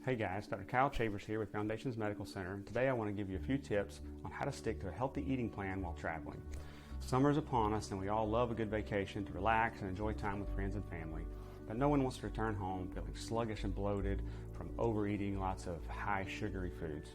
Hey guys, Dr. Kyle Chavers here with Foundations Medical Center, and today I want to give you a few tips on how to stick to a healthy eating plan while traveling. Summer is upon us and we all love a good vacation to relax and enjoy time with friends and family, but no one wants to return home feeling sluggish and bloated from overeating lots of high sugary foods.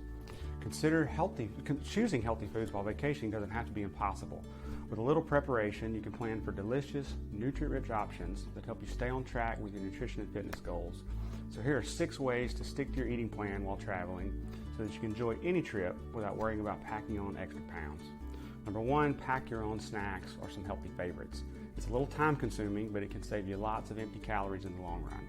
Choosing healthy foods while vacationing doesn't have to be impossible. With a little preparation, you can plan for delicious, nutrient-rich options that help you stay on track with your nutrition and fitness goals. So here are 6 ways to stick to your eating plan while traveling so that you can enjoy any trip without worrying about packing on extra pounds. Number 1, pack your own snacks or some healthy favorites. It's a little time consuming, but it can save you lots of empty calories in the long run.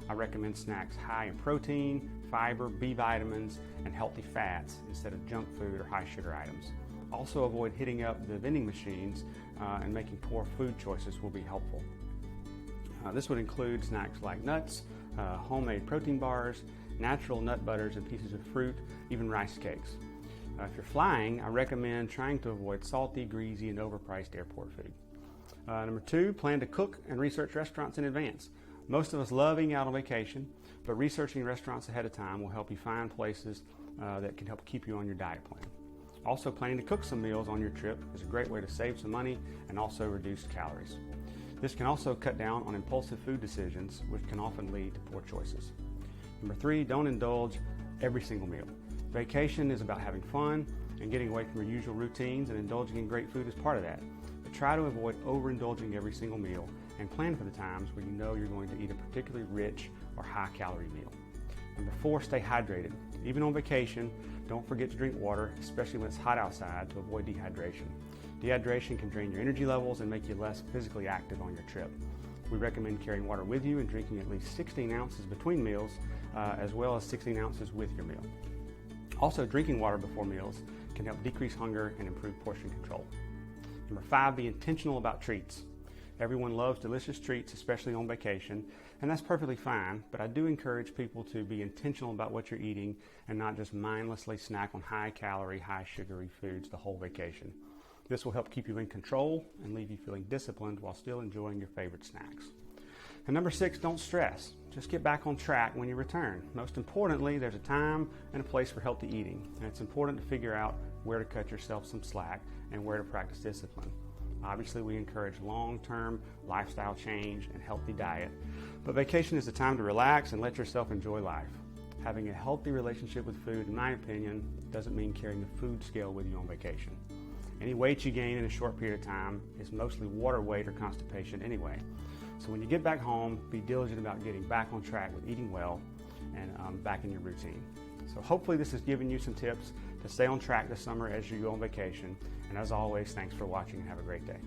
I recommend snacks high in protein, fiber, B vitamins, and healthy fats instead of junk food or high sugar items. Also avoid hitting up the vending machines and making poor food choices will be helpful. This would include snacks like nuts, homemade protein bars, natural nut butters and pieces of fruit, even rice cakes. If you're flying, I recommend trying to avoid salty, greasy, and overpriced airport food. Number 2, plan to cook and research restaurants in advance. Most of us love eating out on vacation, but researching restaurants ahead of time will help you find places that can help keep you on your diet plan. Also, planning to cook some meals on your trip is a great way to save some money and also reduce calories. This can also cut down on impulsive food decisions, which can often lead to poor choices. Number 3, don't indulge every single meal. Vacation is about having fun and getting away from your usual routines, and indulging in great food is part of that. But try to avoid overindulging every single meal and plan for the times where you know you're going to eat a particularly rich or high-calorie meal. Number 4, stay hydrated. Even on vacation, don't forget to drink water, especially when it's hot outside, to avoid dehydration. Dehydration can drain your energy levels and make you less physically active on your trip. We recommend carrying water with you and drinking at least 16 ounces between meals, as well as 16 ounces with your meal. Also, drinking water before meals can help decrease hunger and improve portion control. Number 5, be intentional about treats. Everyone loves delicious treats, especially on vacation, and that's perfectly fine, but I do encourage people to be intentional about what you're eating and not just mindlessly snack on high-calorie, high-sugary foods the whole vacation. This will help keep you in control and leave you feeling disciplined while still enjoying your favorite snacks. And number 6, don't stress. Just get back on track when you return. Most importantly, there's a time and a place for healthy eating, and it's important to figure out where to cut yourself some slack and where to practice discipline. Obviously, we encourage long-term lifestyle change and healthy diet, but vacation is the time to relax and let yourself enjoy life. Having a healthy relationship with food, in my opinion, doesn't mean carrying a food scale with you on vacation. Any weight you gain in a short period of time is mostly water weight or constipation anyway. So when you get back home, be diligent about getting back on track with eating well and back in your routine. So hopefully this has given you some tips to stay on track this summer as you go on vacation. And as always, thanks for watching and have a great day.